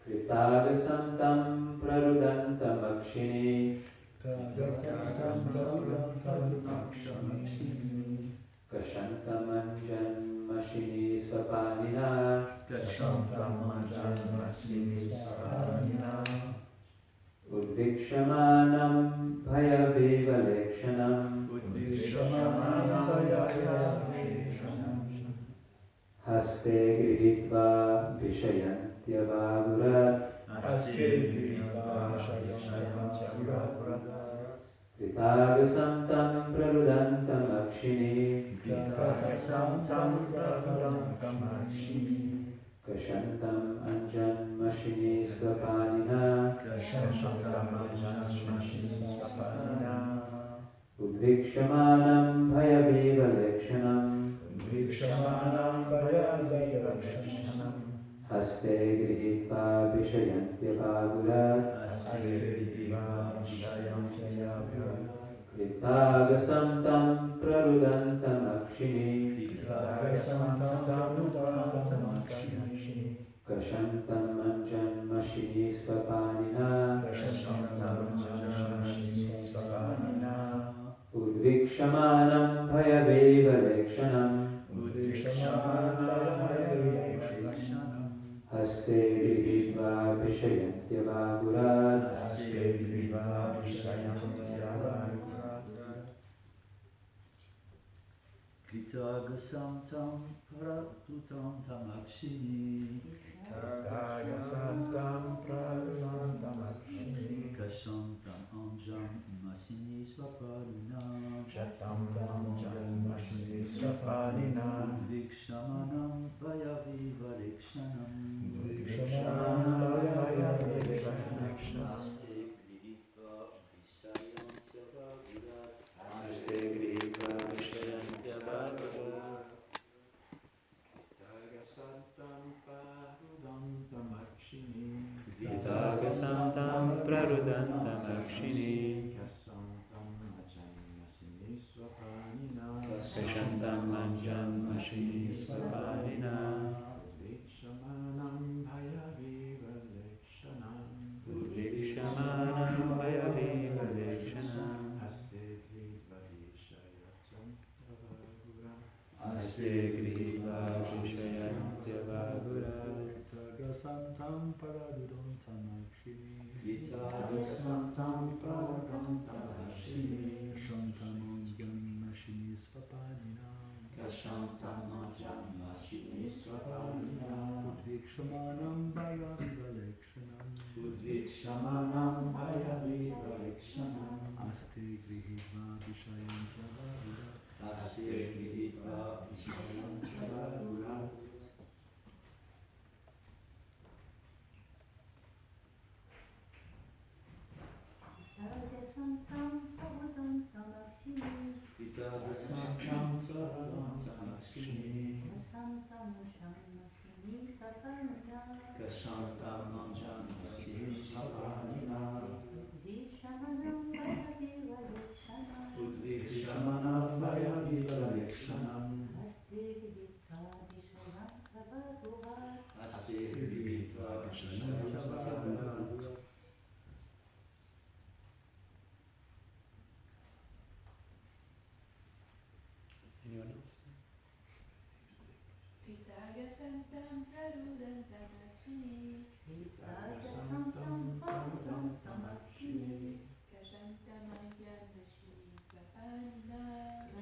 Kritavisantam prarudantamakshini Kashantamanjanmashini svapanina Udvikshamanam bhayavivalekshanam Haste grihitva vishayantyavagurat Kritavisantam prarudantamakshini Kashantam anjanmashini mashini svapanina udvikshamanam bhayaviva lekshanam haste grihitva vishayantyavagurat kritagasam tam prarudantam akshini kashantam manjan mashini svapanina udvikshamanam bhayaviva lekshanam haste grihitva vishayantyavagurat Kritagasam pratutam tamakshini kashantam anjam masini svapanina udvikshamanam vayaviva lekshanam aste grihitva visayantyavagurat haste grihitva vishayantyavagurat Kritagasam prarudantamakshini kashantam manjan mashini svapanina udvikshamanam bhayaviva lekshanam haste grihitva vishayantyavagurat Kritagasam prarudantamakshini kashantam anjam masini svapanina udvikshamanam vayaviva lekshanam aste grihitva vishayantyavagurat kashantam manjan mashini svapanina udvikshamanam bhayaviva lekshanam haste grihitva vishayantyavagurat Anyone else? Kritagasam prarudantamakshini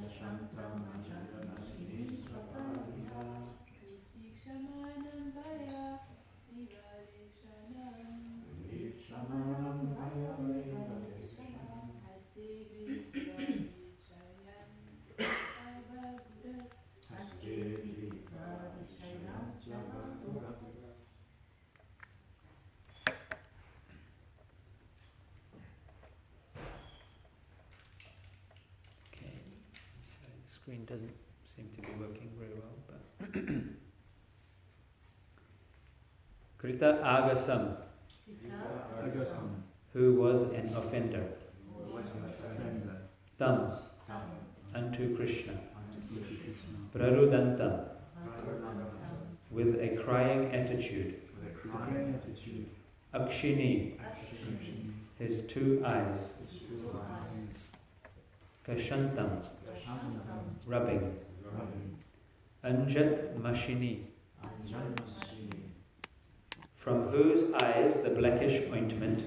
kashantam anjam mashini svapanina udvikshamanam vayaviva lekshanam haste grihitva vishayantyavagurat Okay, so the screen doesn't seem to be working very well, but Krita Agasam, who was an offender, Tam, unto Krishna, Prarudantam, with a crying attitude, Akshini, his two eyes, Kashantam, rubbing, Anjat Mashini, from whose eyes the blackish ointment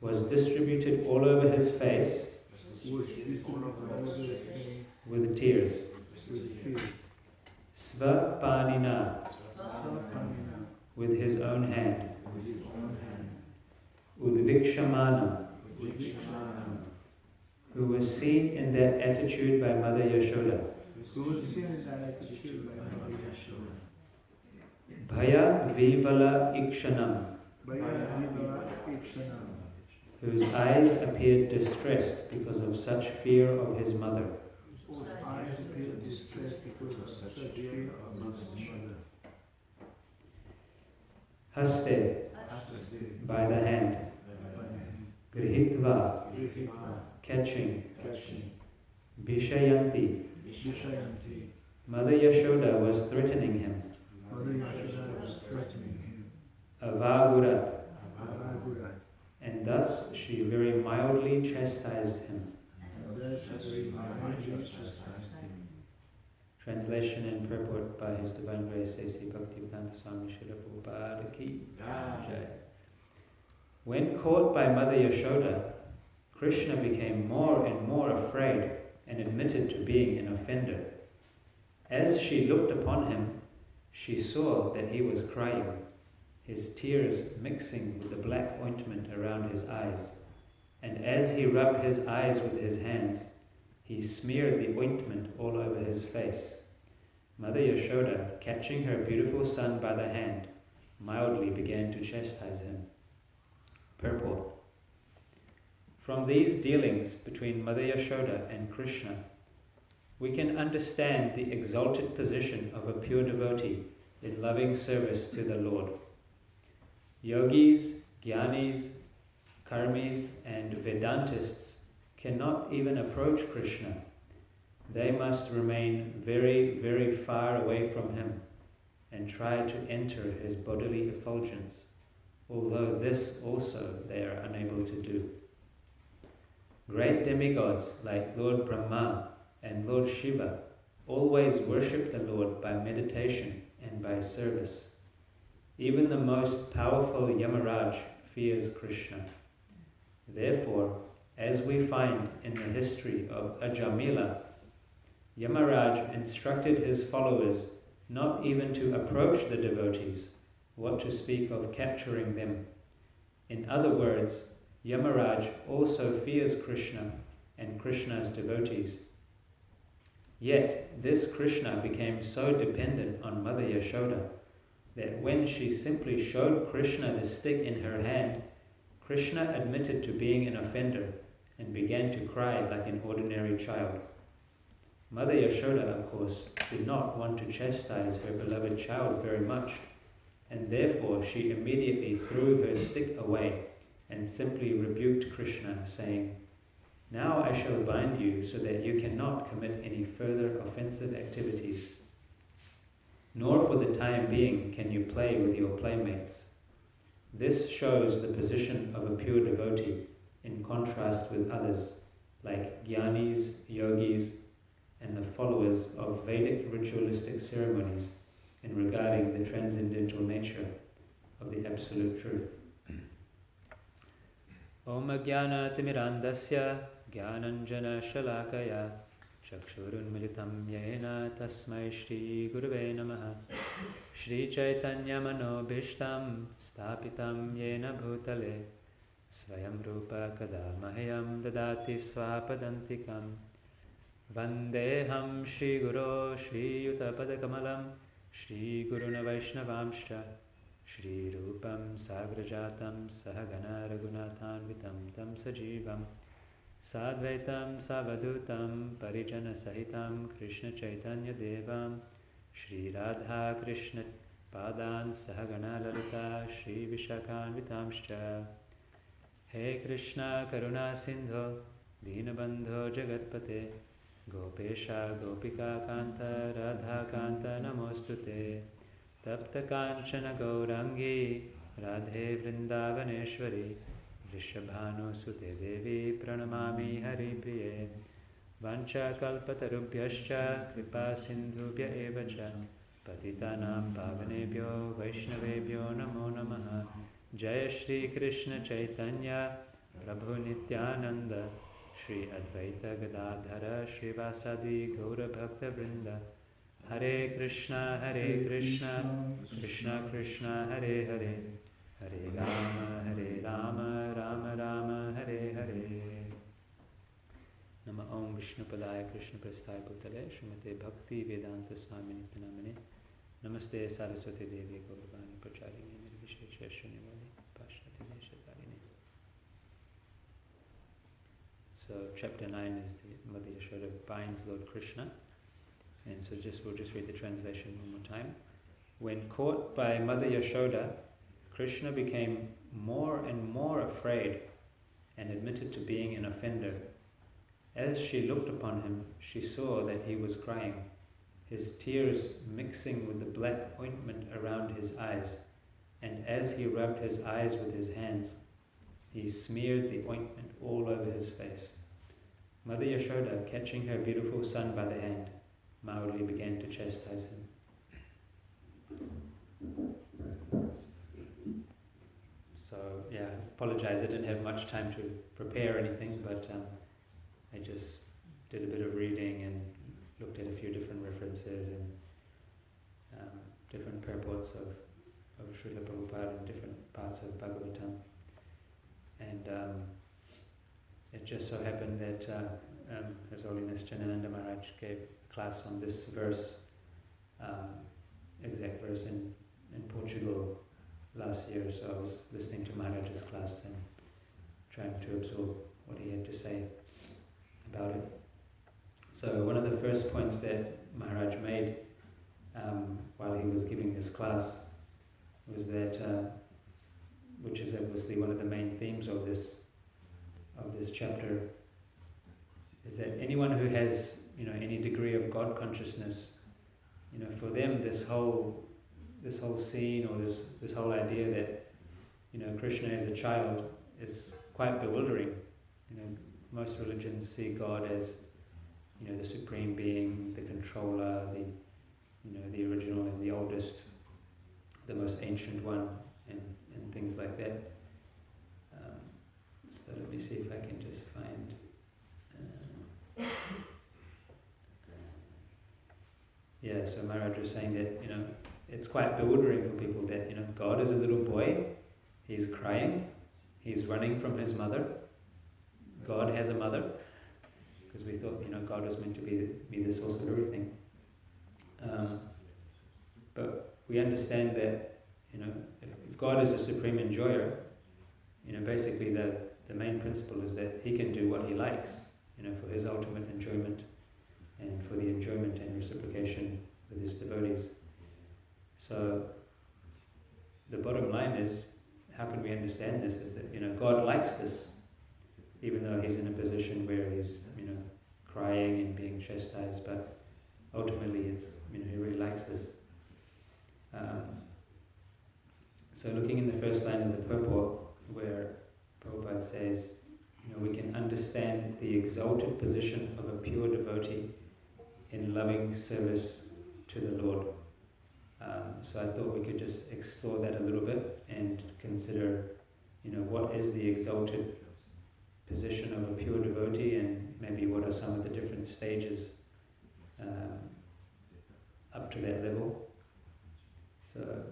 was distributed all over his face with tears. Svapanina, with his own hand. Udvikshamanam, who was seen in that attitude by Mother Yashoda. Bhaya Vivala Ikshanam, whose eyes appeared distressed because of such fear of his mother. Whose eyes appear distressed because of such fear of his mother. Haste, by the hand. Grihitva, catching. Bishayanti, Mother Yashoda was threatening him. Avagurat, and thus she very mildly chastised him. Translation and purport by His Divine Grace A.C. Bhaktivedanta Swami Srila Prabhupada Ki Jai. When caught by Mother Yashoda, Krishna became more and more afraid and admitted to being an offender. As she looked upon him, she saw that he was crying, his tears mixing with the black ointment around his eyes. And as he rubbed his eyes with his hands, he smeared the ointment all over his face. Mother Yashoda, catching her beautiful son by the hand, mildly began to chastise him. Purport. From these dealings between Mother Yashoda and Krishna, we can understand the exalted position of a pure devotee in loving service to the Lord. Yogis, Jnanis, Karmis, and Vedantists cannot even approach Krishna. They must remain very, very far away from him and try to enter his bodily effulgence, although this also they are unable to do. Great demigods like Lord Brahma and Lord Shiva always worship the Lord by meditation and by service. Even the most powerful Yamaraj fears Krishna. Therefore, as we find in the history of Ajamila, Yamaraj instructed his followers not even to approach the devotees, what to speak of capturing them. In other words, Yamaraj also fears Krishna and Krishna's devotees. Yet this Krishna became so dependent on Mother Yashoda that when she simply showed Krishna the stick in her hand, Krishna admitted to being an offender and began to cry like an ordinary child. Mother Yashoda, of course, did not want to chastise her beloved child very much, and therefore she immediately threw her stick away and simply rebuked Krishna, saying, "Now I shall bind you so that you cannot commit any further offensive activities. Nor for the time being can you play with your playmates." This shows the position of a pure devotee in contrast with others like Jnanis, Yogis, and the followers of Vedic ritualistic ceremonies in regarding the transcendental nature of the Absolute Truth. Om Jnana Timirandasya Jnananjana Shalakaya Chakshurunmilitam Yena Tasmai Shri Gurave Namaha Shri Chaitanya Manobhishtam Stapitam Yena Bhutale Swayam Rupa Kada Mahayam Dadati Swapadantikam Vandeham Shri Guru Shri Yuta Padakamalam Shri Guruna Vaishnavamsha Shri Rupam Sagrajatam Sahagana Raghunathanvitam Tam Sajivam Sadvaitam Savadutam Parijana Sahitam Krishna Chaitanya Devam Shri Radha Krishna Padan Sahagana Lalita Shri Vishakhanvitamscha. He Krishna Karuna Sindho Dinabandho Jagatpate Gopesha Gopika Kanta Radha Kanta Namostute Tapta Kanchana Gaurangi Radhe Vrindavaneshwari Vrishabhanu Sute Devi Pranamami Hari Priye Vancha Kalpatarubhyascha Kripa Sindhubhya Evacha Patitanam Pavanebhyo Vaishnavebhyo Namo Namaha Jaya Shri Krishna Chaitanya Prabhu Nityananda Shri Advaita Gadadhara Shri Vasadi Gaura Bhakta Vrinda Hare Krishna Krishna Krishna Hare Hare Hare Rama Rama Rama Hare Hare. Nama Om Vishnu Padaya Krishna Prasthaya Bhutale Srimate Bhakti Vedanta Swami Nityanamane Namaste Saraswati Devi Gauravani Pracharini Nirvishesha Shunyavadi Pashnati Deshatarine. So chapter 9 is the Mother Yashoda binds Lord Krishna. And so we'll just read the translation one more time. When caught by Mother Yashoda, Krishna became more and more afraid and admitted to being an offender. As she looked upon him, she saw that he was crying, his tears mixing with the black ointment around his eyes. And as he rubbed his eyes with his hands, he smeared the ointment all over his face. Mother Yashoda, catching her beautiful son by the hand, mildly began to chastise him. So, yeah, I apologize, I didn't have much time to prepare anything, but I just did a bit of reading and looked at a few different references and different purports of Srila Prabhupada in different parts of Bhagavatam. And it just so happened that His Holiness Janananda Maharaj gave a class on this verse, exact verse in Portugal last year, so I was listening to Maharaj's class and trying to absorb what he had to say about it. So one of the first points that Maharaj made while he was giving this class was that, which is obviously one of the main themes of this chapter, is that anyone who has any degree of God consciousness, for them this whole scene or this whole idea that Krishna as a child is quite bewildering. Most religions see God as the supreme being, the controller, the original and the oldest, the most ancient one, and things like that. So let me see if I can just find. So Maharaj was saying that it's quite bewildering for people that God is a little boy, he's crying, he's running from his mother. God has a mother, because we thought God was meant to be the source of everything. But we understand that if God is a supreme enjoyer, basically the main principle is that he can do what he likes, for his ultimate enjoyment and for the enjoyment and reciprocation with his devotees. So the bottom line is, how can we understand this? Is that God likes this, even though he's in a position where he's crying and being chastised, but ultimately it's he really likes this. So looking in the first line of the purport, where Prabhupada says, we can understand the exalted position of a pure devotee in loving service to the Lord. So I thought we could just explore that a little bit and consider, what is the exalted position of a pure devotee, and maybe what are some of the different stages up to that level. So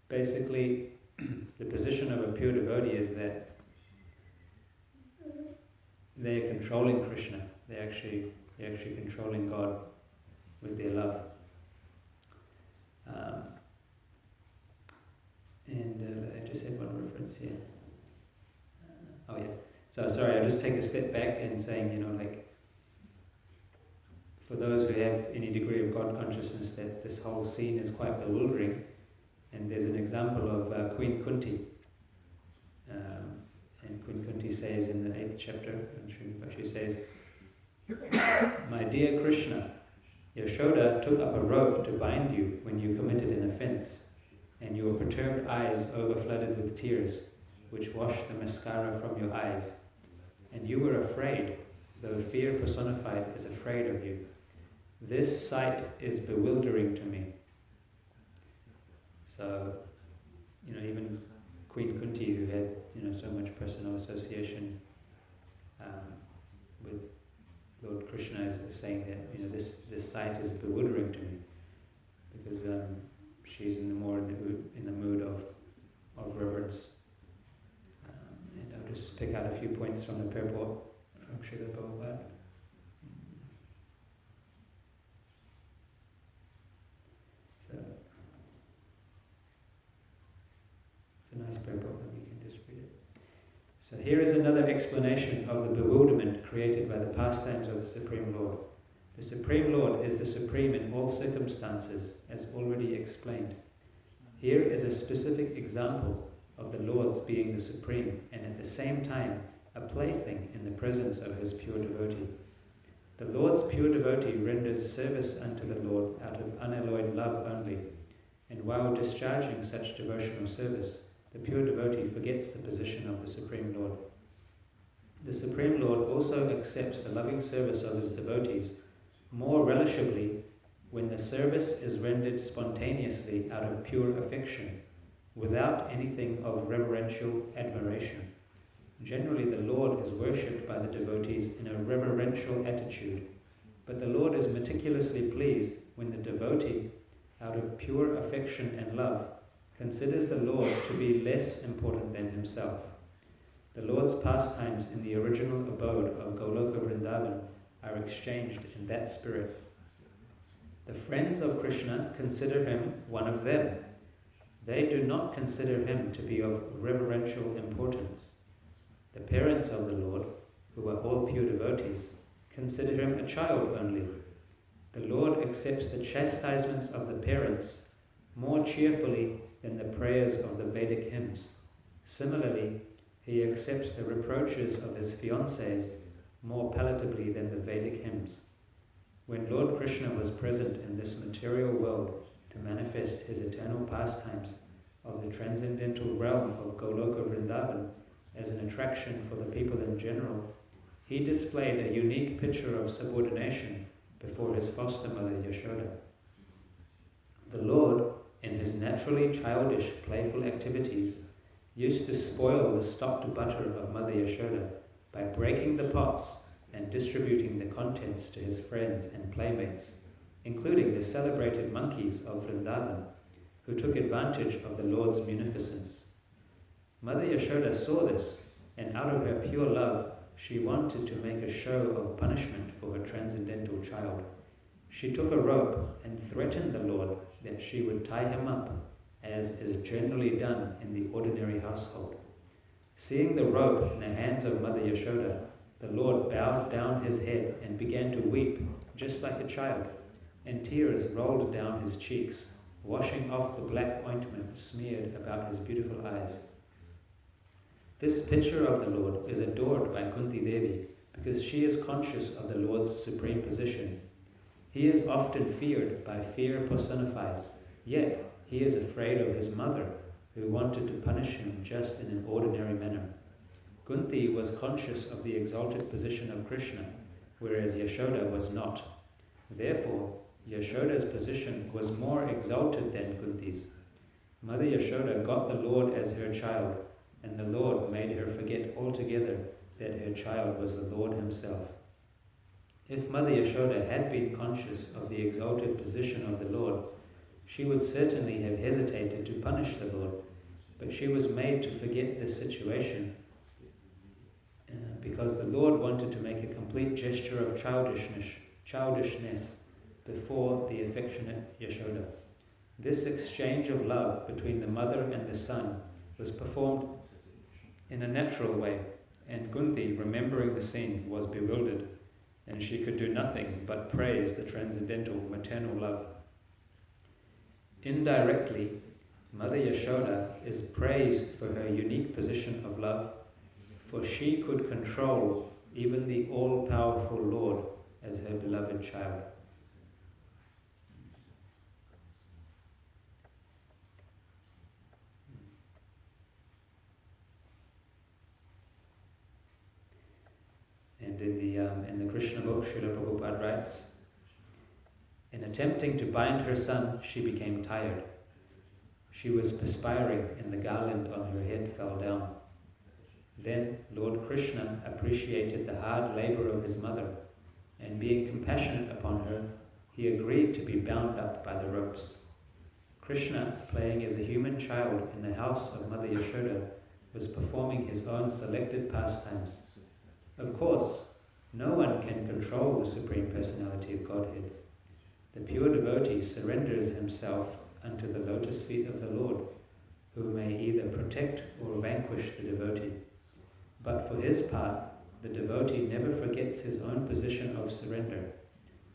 basically, the position of a pure devotee is that they're controlling Krishna. They're actually controlling God with their love. And I just had one reference here. So sorry, I'll just take a step back and saying, for those who have any degree of God consciousness, that this whole scene is quite bewildering. And there's an example of Queen Kunti. And Queen Kunti says in the 8th chapter, she says, "My dear Krishna, Yashoda took up a rope to bind you when you committed an offense, and your perturbed eyes overflooded with tears, which washed the mascara from your eyes. And you were afraid, though fear personified is afraid of you. This sight is bewildering to me." So, even Queen Kunti, who had so much personal association with Lord Krishna, is saying that this sight is bewildering to me, because she's in the mood of reverence. And I'll just pick out a few points from the purport from Srila Prabhupada. So here is another explanation of the bewilderment created by the pastimes of the Supreme Lord. The Supreme Lord is the supreme in all circumstances, as already explained. Here is a specific example of the Lord's being the supreme and at the same time a plaything in the presence of his pure devotee. The Lord's pure devotee renders service unto the Lord out of unalloyed love only, and while discharging such devotional service, the pure devotee forgets the position of the Supreme Lord. The Supreme Lord also accepts the loving service of his devotees more relishably when the service is rendered spontaneously out of pure affection, without anything of reverential admiration. Generally, the Lord is worshipped by the devotees in a reverential attitude, but the Lord is meticulously pleased when the devotee, out of pure affection and love, considers the Lord to be less important than himself. The Lord's pastimes in the original abode of Goloka Vrindavan are exchanged in that spirit. The friends of Krishna consider him one of them. They do not consider him to be of reverential importance. The parents of the Lord, who are all pure devotees, consider him a child only. The Lord accepts the chastisements of the parents more cheerfully than the prayers of the Vedic hymns. Similarly, he accepts the reproaches of his fiancées more palatably than the Vedic hymns. When Lord Krishna was present in this material world to manifest his eternal pastimes of the transcendental realm of Goloka Vrindavan as an attraction for the people in general, he displayed a unique picture of subordination before his foster mother Yashoda. The Lord, in his naturally childish, playful activities, used to spoil the stocked butter of Mother Yashoda by breaking the pots and distributing the contents to his friends and playmates, including the celebrated monkeys of Vrindavan, who took advantage of the Lord's munificence. Mother Yashoda saw this, and out of her pure love, she wanted to make a show of punishment for her transcendental child. She took a rope and threatened the Lord that she would tie him up, as is generally done in the ordinary household. Seeing the rope in the hands of Mother Yashoda, the Lord bowed down his head and began to weep, just like a child, and tears rolled down his cheeks, washing off the black ointment smeared about his beautiful eyes. This picture of the Lord is adored by Kunti Devi because she is conscious of the Lord's supreme position. He is often feared by fear personified, yet he is afraid of his mother, who wanted to punish him just in an ordinary manner. Kunti was conscious of the exalted position of Krishna, whereas Yashoda was not. Therefore, Yashoda's position was more exalted than Kunti's. Mother Yashoda got the Lord as her child, and the Lord made her forget altogether that her child was the Lord himself. If Mother Yashoda had been conscious of the exalted position of the Lord, she would certainly have hesitated to punish the Lord, but she was made to forget this situation because the Lord wanted to make a complete gesture of childishness before the affectionate Yashoda. This exchange of love between the mother and the son was performed in a natural way, and Kunti, remembering the scene, was bewildered, and she could do nothing but praise the transcendental maternal love. Indirectly, Mother Yashoda is praised for her unique position of love, for she could control even the all-powerful Lord as her beloved child. And in the Krishna book, Srila Prabhupada writes, in attempting to bind her son, she became tired. She was perspiring, and the garland on her head fell down. Then Lord Krishna appreciated the hard labor of his mother, and being compassionate upon her, he agreed to be bound up by the ropes. Krishna, playing as a human child in the house of Mother Yashoda, was performing his own selected pastimes. Of course, no one can control the Supreme Personality of Godhead. The pure devotee surrenders himself unto the lotus feet of the Lord, who may either protect or vanquish the devotee. But for his part, the devotee never forgets his own position of surrender.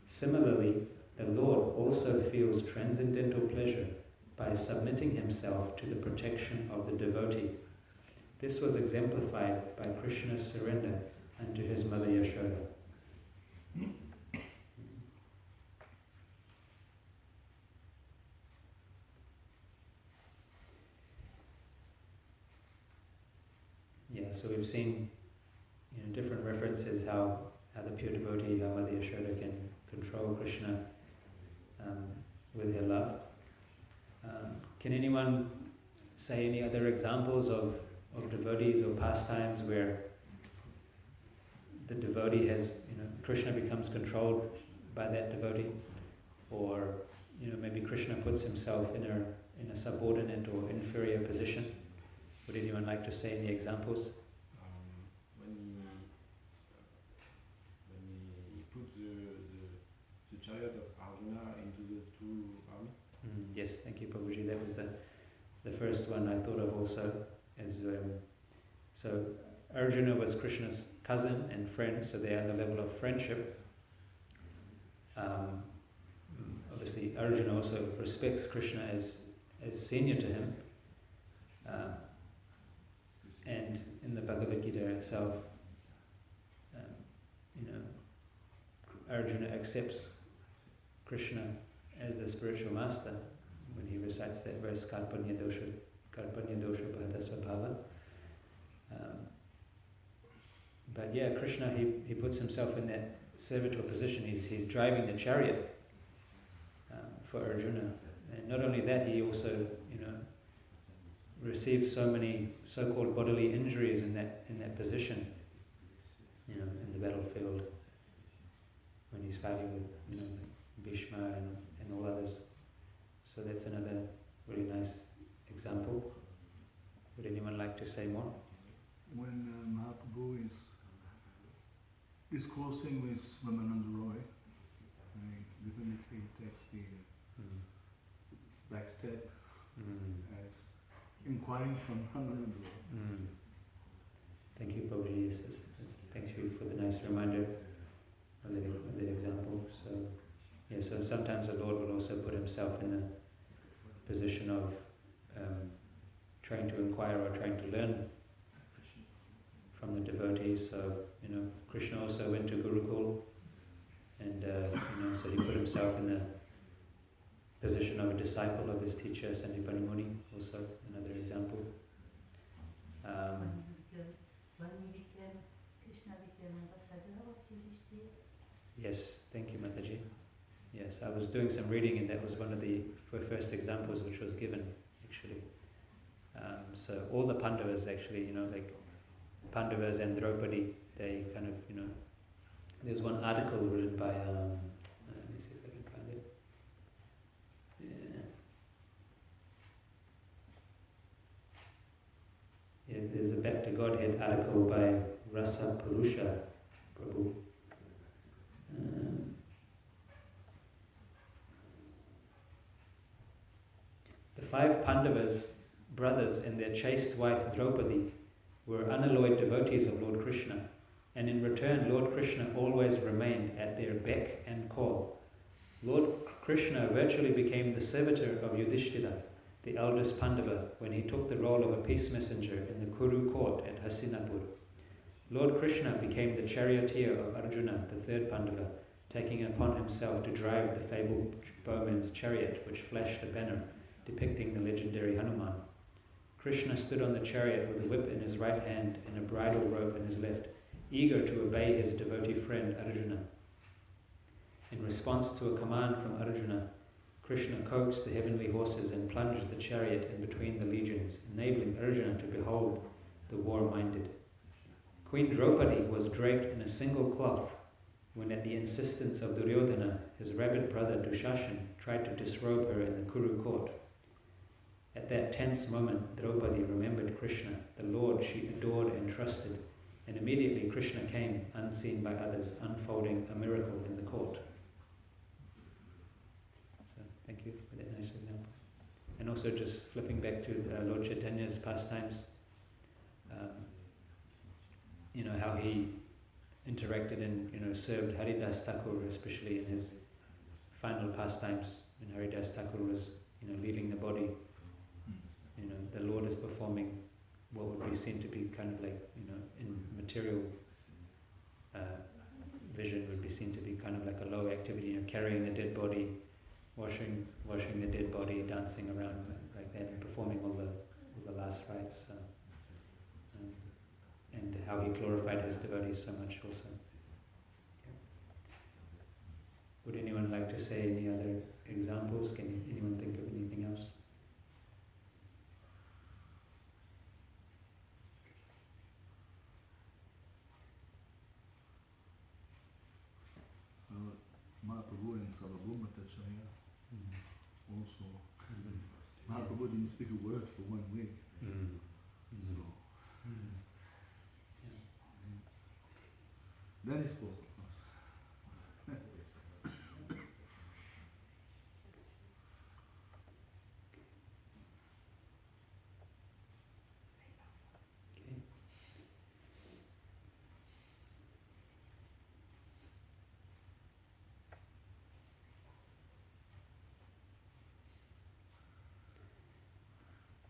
Similarly, the Lord also feels transcendental pleasure by submitting himself to the protection of the devotee. This was exemplified by Krishna's surrender unto his mother Yashoda. Yeah, so we've seen different references how the pure devotee, how Mother Yashoda can control Krishna with her love. Can anyone say any other examples of devotees or pastimes where the devotee has, Krishna becomes controlled by that devotee, or maybe Krishna puts himself in a subordinate or inferior position? Would anyone like to say any examples? When he put the chariot of Arjuna into the two armies. Yes, thank you, Prabhuji. That was the first one I thought of also. So Arjuna was Krishna's cousin and friend, so they are the level of friendship. Obviously, Arjuna also respects Krishna as senior to him. And in the Bhagavad Gita itself, Arjuna accepts Krishna as the spiritual master when he recites that verse, Karpanya dosha bhata svabhava. But yeah, Krishna, he puts himself in that servitor position. He's driving the chariot for Arjuna. And not only that, he also, receives so many so-called bodily injuries in that position, in the battlefield, when he's fighting with, Bhishma and all others. So that's another really nice example. Would anyone like to say more? When Mahaprabhu is discoursing with Ramananda Roy, he definitely takes the back step as inquiring from Ramananda Roy. Thank you, Prabhuji. Yes, thank you for the nice reminder of that example. So sometimes the Lord will also put himself in the position of trying to inquire or trying to learn from the devotees. So, Krishna also went to Gurukul, and so he put himself in the position of a disciple of his teacher, Sandipani Muni, also another example. When he became, Krishna became ambassador of Yudhishthira. Yes, thank you, Mataji. Yes, I was doing some reading, and that was one of the first examples which was given, actually. So all the Pandavas, actually, like Pandavas and Draupadi, they kind of, there's one article written by, let me see if I can find it. Yeah, there's a Back to Godhead article by Rasa Purusha Prabhu. The 5 Pandavas, brothers, and their chaste wife Draupadi were unalloyed devotees of Lord Krishna, and in return Lord Krishna always remained at their beck and call. Lord Krishna virtually became the servitor of Yudhishthira, the eldest Pandava, when he took the role of a peace messenger in the Kuru court at Hastinapur. Lord Krishna became the charioteer of Arjuna, the 3rd Pandava, taking upon himself to drive the fabled bowman's chariot which flashed a banner depicting the legendary Hanuman. Krishna stood on the chariot with a whip in his right hand and a bridle rope in his left, eager to obey his devotee friend Arjuna. In response to a command from Arjuna, Krishna coaxed the heavenly horses and plunged the chariot in between the legions, enabling Arjuna to behold the war-minded. Queen Draupadi was draped in a single cloth when, at the insistence of Duryodhana, his rabid brother Dushashan tried to disrobe her in the Kuru court. At that tense moment, Draupadi remembered Krishna, the Lord she adored and trusted, and immediately Krishna came, unseen by others, unfolding a miracle in the court. So, thank you for that nice example. And also just flipping back to Lord Chaitanya's pastimes, how he interacted and served Haridas Thakur, especially in his final pastimes when Haridas Thakur was leaving the body. The Lord is performing what would be seen to be kind of like in material vision would be seen to be kind of like a low activity, carrying the dead body, washing the dead body, dancing around like that, and performing all the last rites, and how he glorified his devotees so much also. Yeah. Would anyone like to say any other examples? Can anyone think of anything else? Mahaprabhu and Sarvabhauma Tacharya also. Mahaprabhu didn't speak a word for 1 week. So, then he spoke, of course. Okay.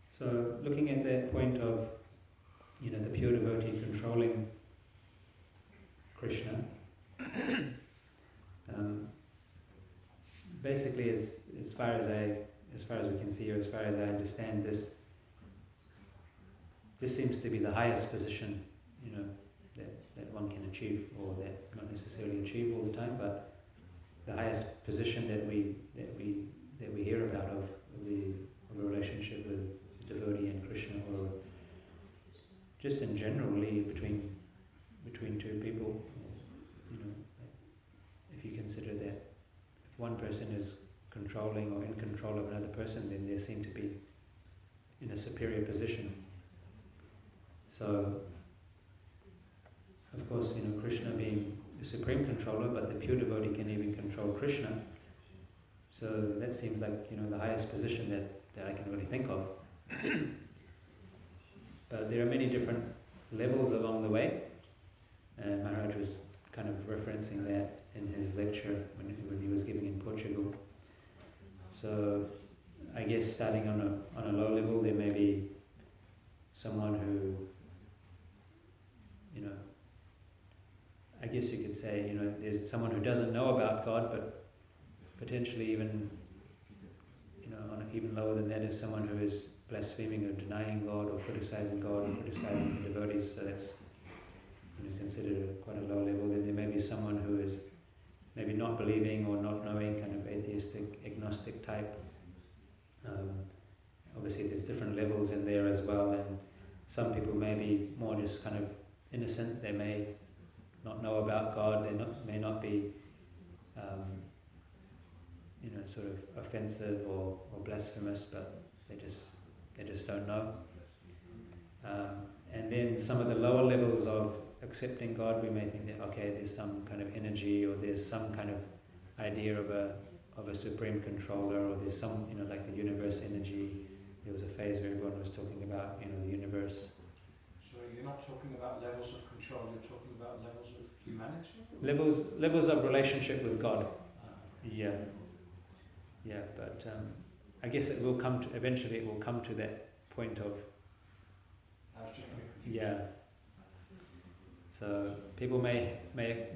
So, looking at that point of, the pure devotee controlling Krishna, basically, as far as we can see, or as far as I understand, this seems to be the highest position, that one can achieve, or that not necessarily achieve all the time, but the highest position that we hear about of a relationship with devotee and Krishna, or just in generally between two people. If you consider that if one person is controlling or in control of another person, then they seem to be in a superior position. So, of course, Krishna being the supreme controller, but the pure devotee can even control Krishna. So that seems like the highest position that I can really think of. But there are many different levels along the way, and Maharaj was kind of referencing that in his lecture when he was giving in Portugal. So I guess starting on a low level, there may be someone who, I guess you could say, there's someone who doesn't know about God, but potentially even, on even lower than that is someone who is blaspheming or denying God or criticizing God or criticizing the devotees. So that's considered quite a low level. Then there may be someone who is maybe not believing or not knowing, kind of atheistic, agnostic type. Obviously there's different levels in there as well, and some people may be more just kind of innocent. They may not know about God. They may not be sort of offensive or blasphemous, but they just don't know. And then some of the lower levels of accepting God, we may think that there's some kind of energy, or there's some kind of idea of a supreme controller, or there's some like the universe energy. There was a phase where everyone was talking about the universe. So you're not talking about levels of control. You're talking about levels of humanity. Levels of relationship with God. Yeah, but I guess it will come to eventually. It will come to that point of. Yeah. So people may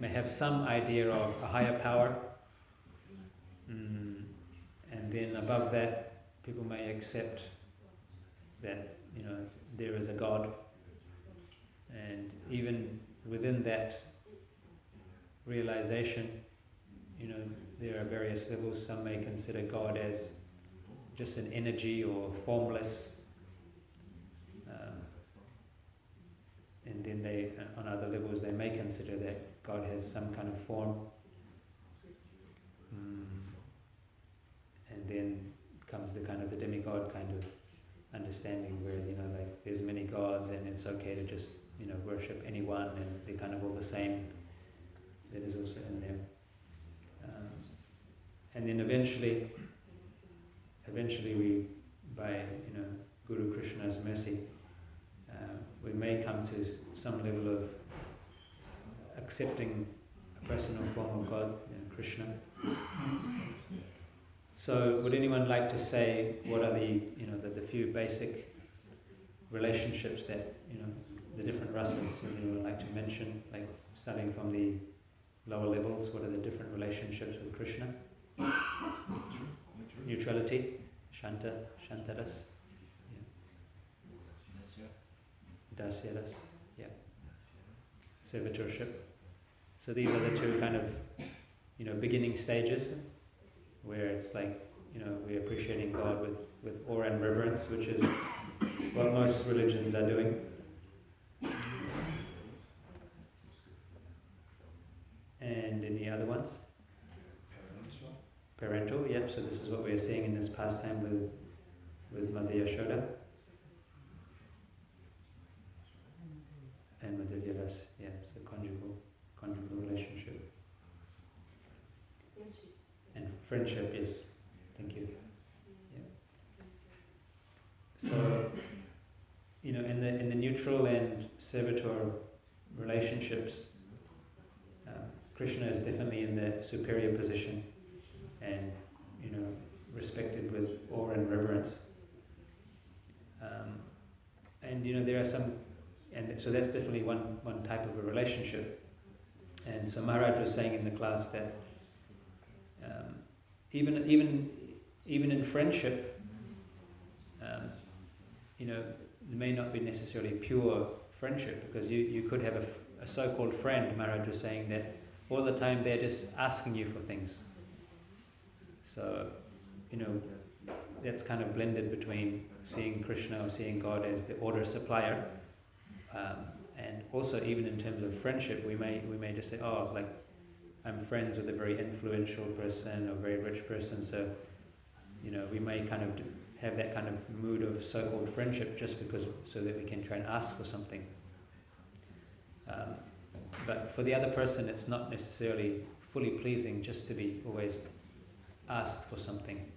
have some idea of a higher power, and then above that, people may accept that there is a God, and even within that realization, there are various levels. Some may consider God as just an energy or formless. And then they, on other levels, they may consider that God has some kind of form. And then comes the kind of the demigod kind of understanding where, like there's many gods and it's okay to just, worship anyone and they're kind of all the same. That is also in there. And then eventually we, by, Guru Krishna's mercy, we may come to some level of accepting a personal form of God, Krishna. So, would anyone like to say what are the few basic relationships that the different rasas? Would anyone like to mention, like starting from the lower levels? What are the different relationships with Krishna? Neutrality, Shantaras, Dasyaras, servitorship. So these are the two kind of beginning stages where it's like we're appreciating God with awe and reverence, which is what most religions are doing. And any other ones? Parental, yep. So this is what we are seeing in this pastime with Mother Yashoda and Madhurya Ras. Yeah, so conjugal relationship. Friendship. And friendship, yes. Thank you. Yeah. So, in the neutral and servitor relationships, Krishna is definitely in the superior position, and respected with awe and reverence. And there are some, and so that's definitely one type of a relationship. And so Maharaj was saying in the class that even in friendship, it may not be necessarily pure friendship, because you could have a so-called friend. Maharaj was saying that all the time they're just asking you for things. So, that's kind of blended between seeing Krishna or seeing God as the order supplier, and also even in terms of friendship, we may just say, oh, like I'm friends with a very influential person or very rich person, so we may kind of have that kind of mood of so-called friendship just because, so that we can try and ask for something. But for the other person, it's not necessarily fully pleasing just to be always asked for something.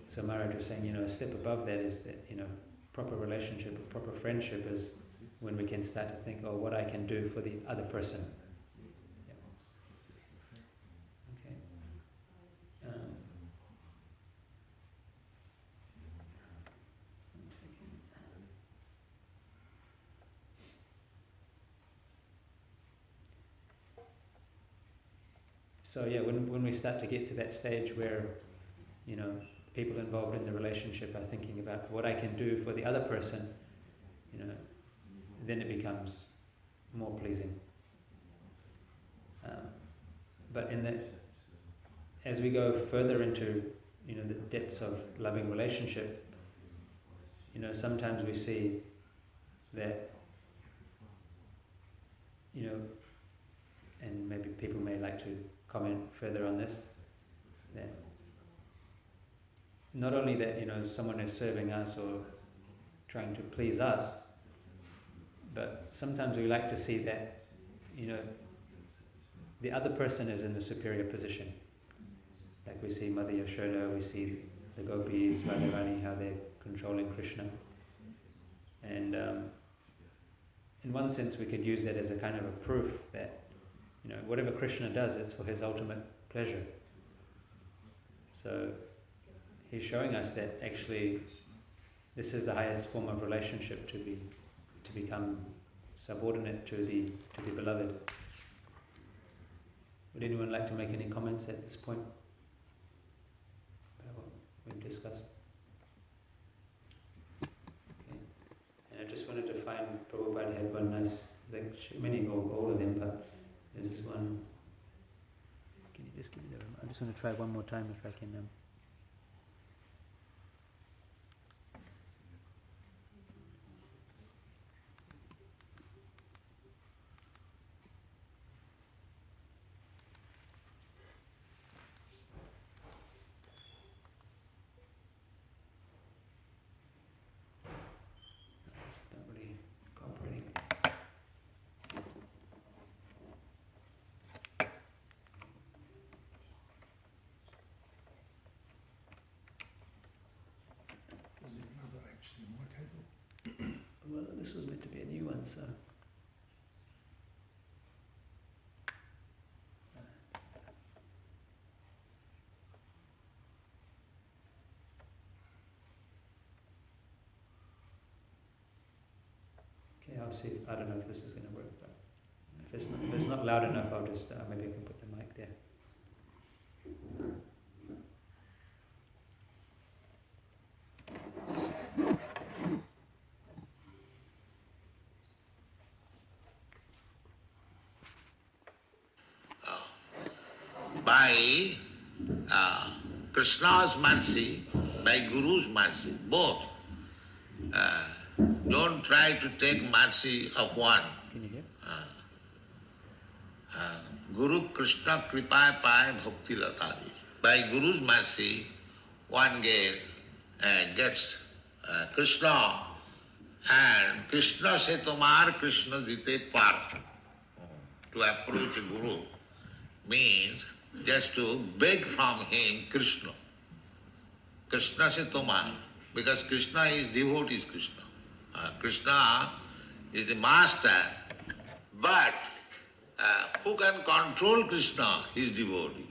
So Maharaj was saying, a step above that is that, proper relationship or proper friendship is when we can start to think, oh, what I can do for the other person. Yeah. Okay. One second. So when we start to get to that stage where, people involved in the relationship are thinking about what I can do for the other person, then it becomes more pleasing. But as we go further into, the depths of loving relationship, sometimes we see that, and maybe people may like to comment further on this, that not only that, someone is serving us or trying to please us, but sometimes we like to see that, the other person is in the superior position. Like we see Mother Yashoda, we see the gopis, Radharani, how they're controlling Krishna. And in one sense we could use that as a kind of a proof that, whatever Krishna does, it's for his ultimate pleasure. So he's showing us that actually this is the highest form of relationship, to become subordinate to the beloved. Would anyone like to make any comments at this point about what we've discussed? Okay. And I just wanted to find, Prabhupada had one nice lecture, many all of them, but there's one. Can you just give me the remote? I just want to try one more time if I can. It's not really cooperating. Is it another HDMI cable? Well, this was meant to be a new one, so. see. I don't know if this is going to work, but if it's not loud enough, I'll just maybe I can put the mic there. By Krishna's mercy, by Guru's mercy, both. Don't try to take mercy of one. Can you hear? Guru Krishna Kripa Pai Bhakti Latari. By Guru's mercy, one gets Krishna, and Krishna se tomar Krishna dite par. To approach a Guru means just to beg from him Krishna. Krishna se tomar, because Krishna is devotee is Krishna. Krishna is the master, but who can control Krishna? His devotee.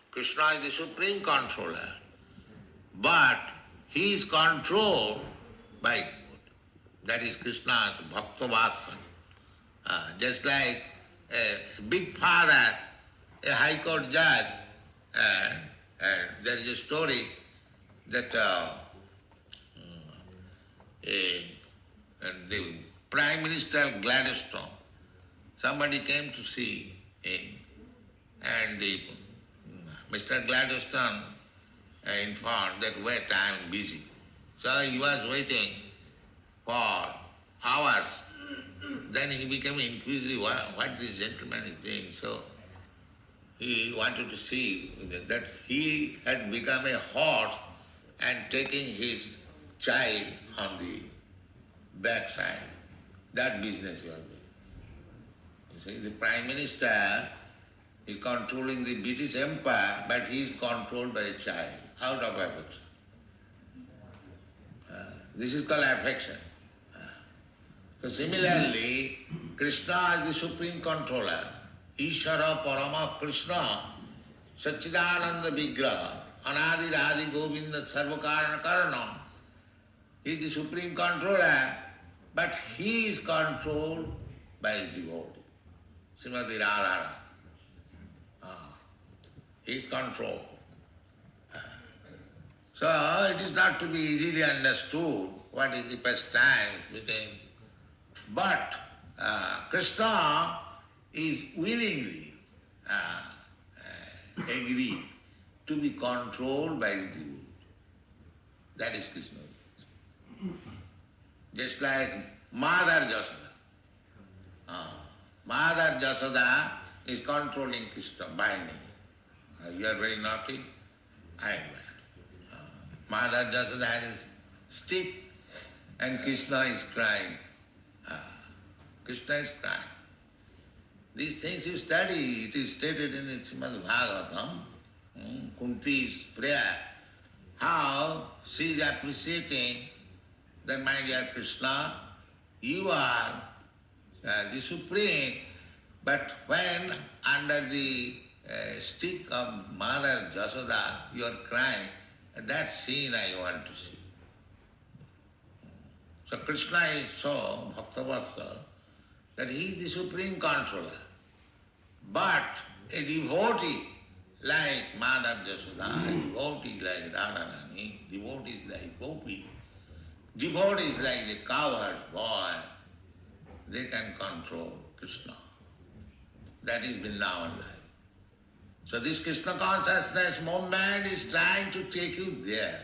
Krishna is the supreme controller, but he is controlled by devotee. That is Krishna's Bhaktavasan. Just like a big father, a high court judge, there is a story that the Prime Minister Gladstone, somebody came to see him, and Mr. Gladstone informed that, wait, I am busy. So he was waiting for hours. Then he became inquisitive, what this gentleman is doing. So he wanted to see that he had become a horse and taking his child on the backside. That business he was doing. You see, the Prime Minister is controlling the British Empire, but he is controlled by a child, out of affection. This is called affection. So similarly, Krishna is the supreme controller. Ishara Parama Krishna, Satchidananda Vigraha, Anadi Radhi Govinda Sarvakarana Karanam. He is the supreme controller, but he is controlled by his devotee. Srimati Radharani. He is controlled. So it is not to be easily understood what is the pastime between. But Krishna is willingly agreed to be controlled by his devotee. That is Krishna. Just like Mother Jasoda. Mother Jasoda is controlling Krishna, binding. You are very naughty, I am bad. Mother Jasoda has a stick and Krishna is crying. Krishna is crying. These things you study, it is stated in the Srimad Bhagavatam, Kunti's prayer, how she is appreciating that, my dear Krishna, you are the Supreme, but when under the stick of Mother Jasoda you are crying, that scene I want to see. So Krishna is so Bhaktavasa that he is the supreme controller. But a devotee like Mother Jasoda, a devotee like Radharani, devotees like Gopi, devotees like the cowherd boy, they can control Krishna. That is Vrindavan life. So this Krishna consciousness movement is trying to take you there.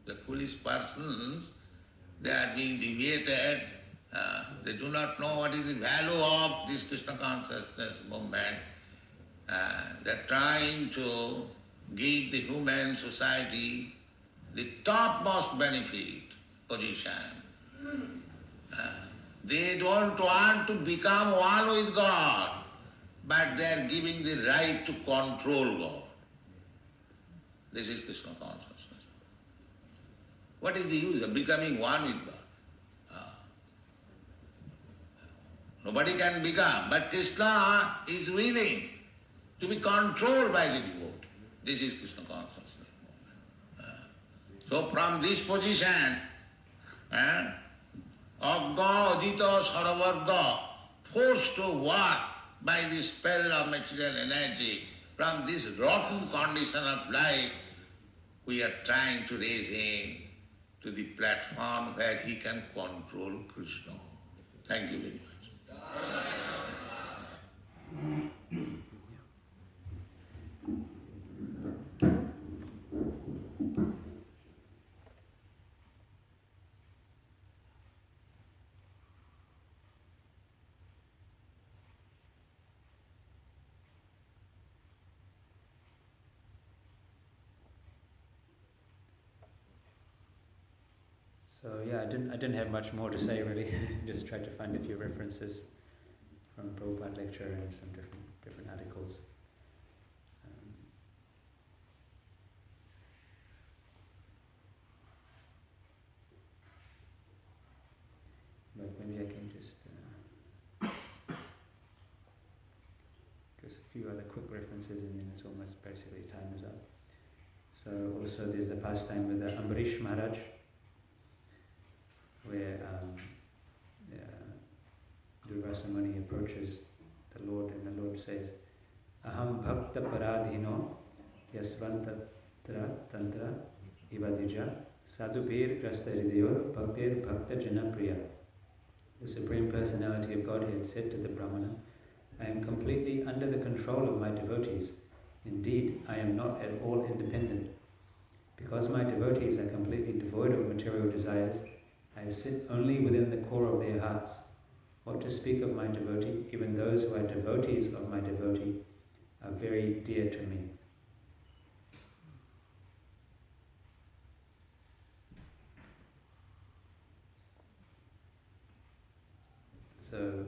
The foolish persons, they are being deviated, they do not know what is the value of this Krishna consciousness movement. They are trying to give the human society the topmost benefit position. They don't want to become one with God, but they are giving the right to control God. This is Krishna consciousness. What is the use of becoming one with God? Nobody can become, but Krishna is willing to be controlled by the devotee. This is Krishna consciousness. So from this position, Agga Ajita Saravarga, forced to work by the spell of material energy, from this rotten condition of life, we are trying to raise him to the platform where he can control Krishna. Thank you very much. So yeah, I didn't have much more to say really. Just tried to find a few references from Prabhupada lecture and some different articles. But maybe I can just a few other quick references and then it's almost basically time is up. So also there's the pastime with the Ambarish Maharaj, where Durvasa Muni approaches the Lord and the Lord says, Aham bhakta paradhino yasvanta tantra ivadija sadhupir grasta hridayor bhaktir bhakta janapriya. The Supreme Personality of Godhead said to the Brahmana, I am completely under the control of my devotees. Indeed, I am not at all independent. Because my devotees are completely devoid of material desires, I sit only within the core of their hearts. What to speak of my devotee, even those who are devotees of my devotee are very dear to me. So,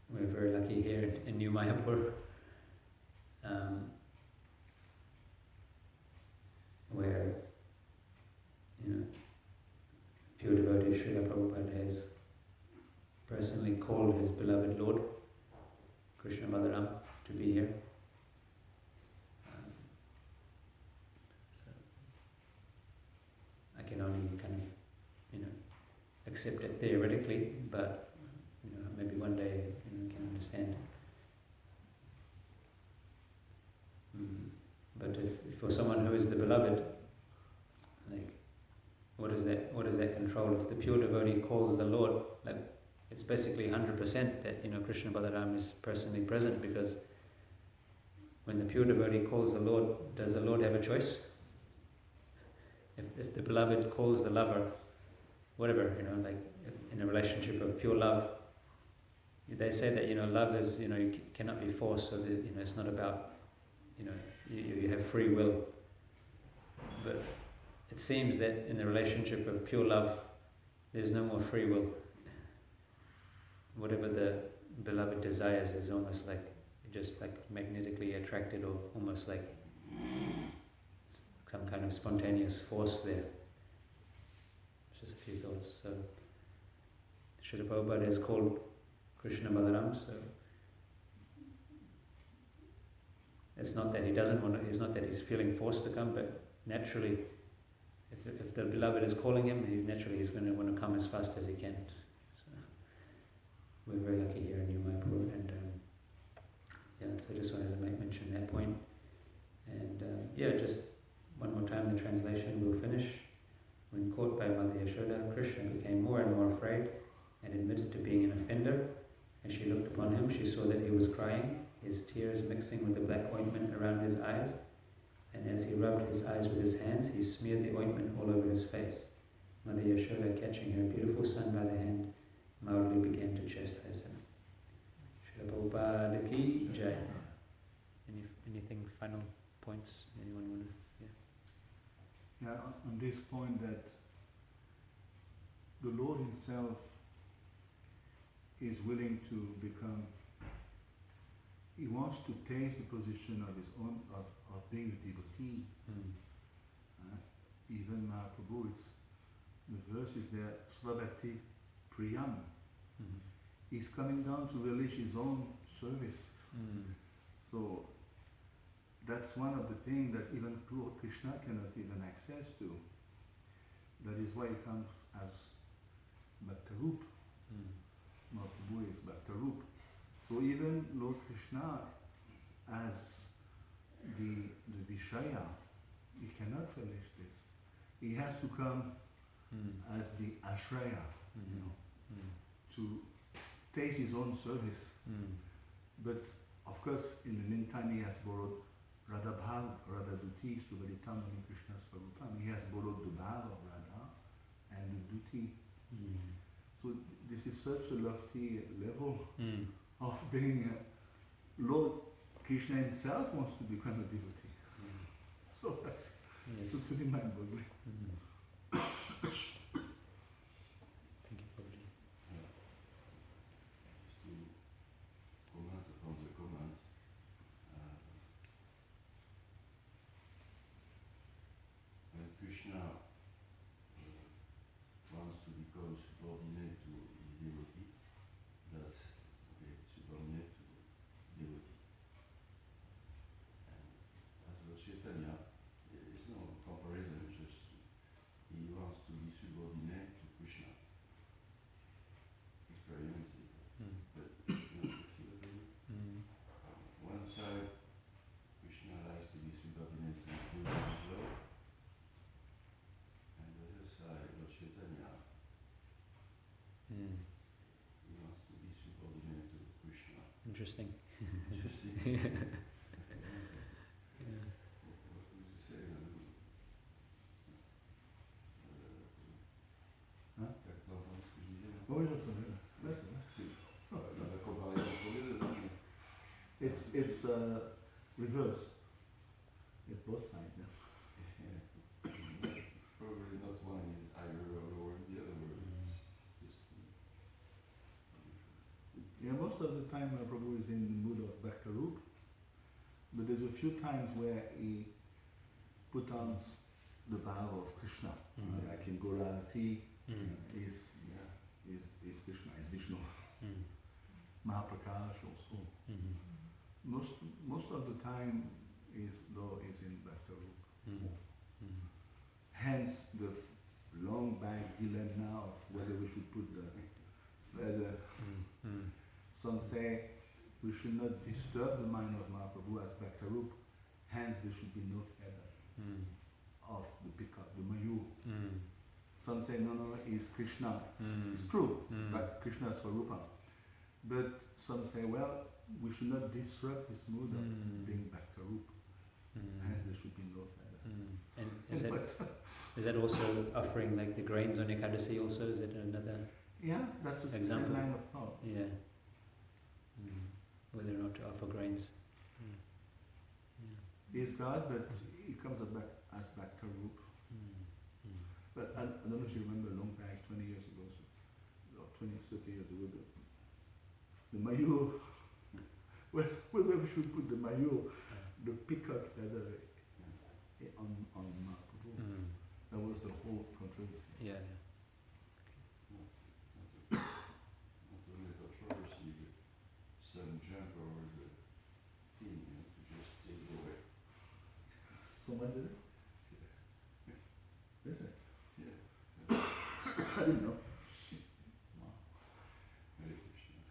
we're very lucky here in New Mayapur, where, pure devotee Srila Prabhupada has personally called his beloved Lord, Krishna Balaram, to be here. So I can only accept it theoretically, but maybe one day can understand. But if for someone who is the beloved, what is that control? If the pure devotee calls the Lord, it's basically 100% that Krishna Balaram is personally present, because when the pure devotee calls the Lord, does the Lord have a choice? If the beloved calls the lover, whatever, in a relationship of pure love, they say that love is you cannot be forced, so that it's not about you have free will. But it seems that in the relationship of pure love, there's no more free will. Whatever the beloved desires is almost like just like magnetically attracted, or almost like some kind of spontaneous force there. Just a few thoughts. So Srila Prabhupada is called Krishna Balaram, so it's not that he doesn't want to, it's not that he's feeling forced to come, but naturally, if the beloved is calling him, he's going to want to come as fast as he can. So we're very lucky here in New Mayapur, and so I just wanted to mention that point. And just one more time the translation, we'll finish. When caught by Mother Yashoda, Krishna became more and more afraid and admitted to being an offender. As she looked upon him, she saw that he was crying, his tears mixing with the black ointment around his eyes. And as he rubbed his eyes with his hands, he smeared the ointment all over his face. Mother Yashoda, catching her beautiful son by the hand, mildly began to chastise him. Srila Prabhupada ki jai. Anything, final points? Anyone want to? Yeah, on this point that the Lord Himself is willing to become, He wants to taste the position of His own, of being a devotee. Even Mahaprabhu, the verse is there, Svabhakti Priyam. He's coming down to relish His own service. So that's one of the things that even Lord Krishna cannot even access to. That is why he comes as Bhaktarup. Mahaprabhu is Bhaktarup. So even Lord Krishna as the Vishaya, he cannot relish this. He has to come as the Ashraya, to taste his own service. But of course, in the meantime, he has borrowed Radha Bhav, Radha Duti, Suvalitam, and Krishna Swarupam. He has borrowed the Bhav of Radha and the Duti. So this is such a lofty level of being Lord Krishna himself wants to become a devotee. So that's totally mind-boggling. Thank you, Prabhuji. Just to comment upon the comment, when Krishna wants to become subordinate to his devotee, that's subordinate to devotee. And as Lord Chaitanya, there is no comparison, just he wants to be subordinate to Krishna. Experience it. But you see what I mean? One side, Krishna likes to be subordinate to the food of his love, and the other side, Lord Chaitanya, he wants to be subordinate to Krishna. Interesting. Interesting. What would you say? Hein? T'as entendu ce que je disais là? Oui, j'entends. La comparaison entre les deux, non? It's reverse. At both sides, yeah. Probably not one is higher or lower than the other, it's just Yeah, most of the time Prabhu is in the mood of Bhaktarup, but there's a few times where he put on the vow of Krishna, like in Golati, is Krishna, is Vishnu. Mahaprakash also. Most of the time is Lord is in Bhaktarup. Hence the long back dilemma of whether we should put the feather. Some say we should not disturb the mind of Mahaprabhu as Bhaktarup, hence there should be no feather of the peacock, the Mayur. Some say no, it's Krishna. It's true, but Krishna is Swarupa. But some say, well, we should not disrupt this mood of being Bhaktarup, hence there should be no feather. And is that also offering like the grains on Ekadasi also? Is it another Yeah, that's the same example? line of thought. Yeah. Whether or not to offer grains. He's God, but he comes as Bhaktarup. But I don't know if you remember long back, 20 years ago, or 20, 30 years ago, the Mayur, whether we should put the Mayur, the peacock feather on Mahaprabhu. That was the whole controversy. Yeah. not only controversy, but some jump over the thing, to just take it away. Someone did it? Is it? Yeah. I didn't know. Hare Krishna.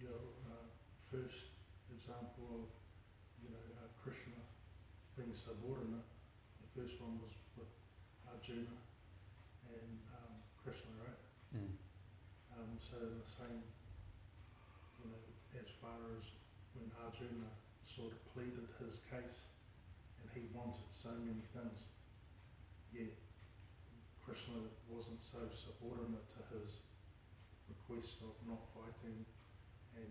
Your first example of Krishna being subordinate, the first one was with Arjuna and Krishna, right? So in the same, as far as when Arjuna sort of pleaded his case and he wanted so many things, yet Krishna wasn't so subordinate to his request of not fighting and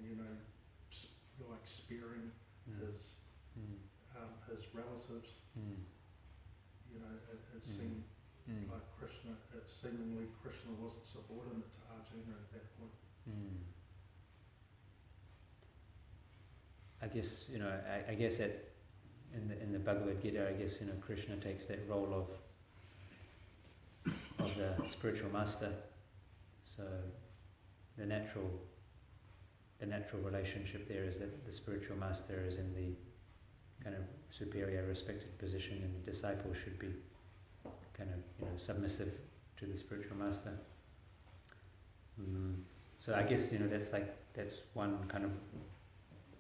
like sparing his relatives. It seemed like seemingly Krishna wasn't subordinate to Arjuna at that point. I guess I guess that in the Bhagavad Gita, I guess Krishna takes that role of the spiritual master. So the natural the natural relationship there is that the spiritual master is in the kind of superior, respected position, and the disciple should be kind of submissive to the spiritual master. So I guess that's one kind of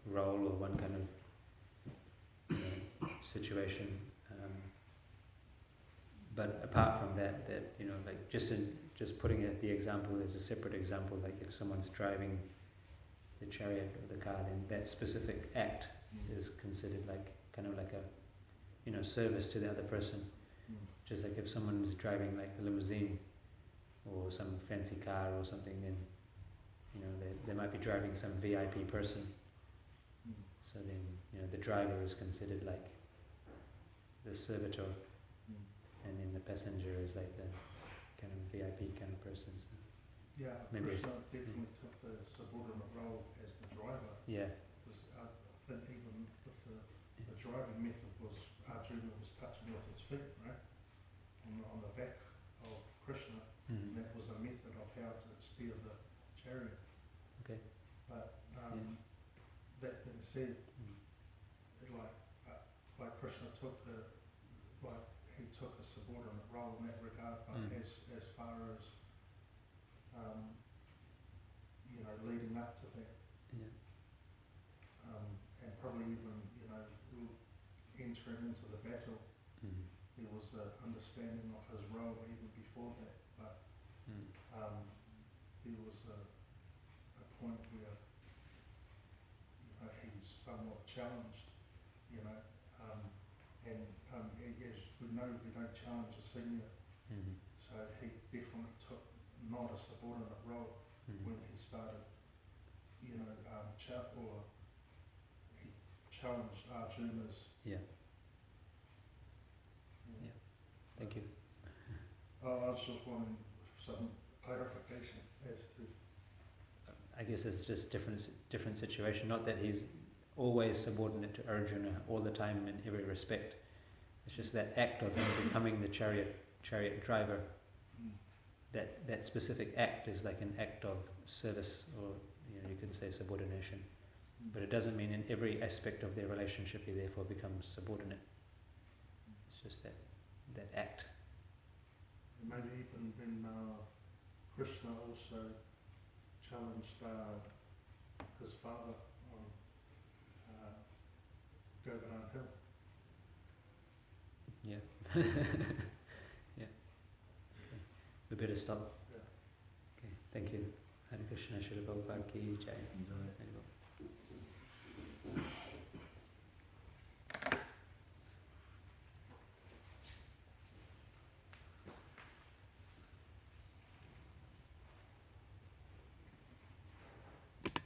role or one kind of situation. But apart from that, like just putting it the example as a separate example, like if someone's driving the chariot or the car, then that specific act is considered like kind of like a service to the other person. Just like if someone is driving like a limousine or some fancy car or something, then they might be driving some VIP person. So then the driver is considered like the servitor, and then the passenger is like the kind of VIP kind of person. So Yeah, maybe Krishna definitely took the subordinate role as the driver. yeah, Because I think even with the driving method was Arjuna was touching with his feet, right, on the back of Krishna, and that was a method of how to steer the chariot. Okay. But that being said, it like Krishna took he took a subordinate role in that regard, but as far as leading up to that, and probably even entering into the battle, there was an understanding of his role even before that. But there was a point where he was somewhat challenged, and as we know, we don't challenge a senior, so he definitely took not a subordinate role when he started, he challenged Arjuna's. Thank you. I was just wanting some clarification as to. I guess it's just different situation. Not that he's always subordinate to Arjuna all the time in every respect. It's just that act of him becoming the chariot driver. That specific act is like an act of service, or you can say subordination. But it doesn't mean in every aspect of their relationship he therefore becomes subordinate. It's just that act. Maybe even when Krishna also challenged his father on Govardhan Hill. Yeah. Yeah. Okay. We better stop. Yeah. Okay. Thank you. Hare Krishna, Srila Prabhupada ki jai. Enjoy. Hare Krishna.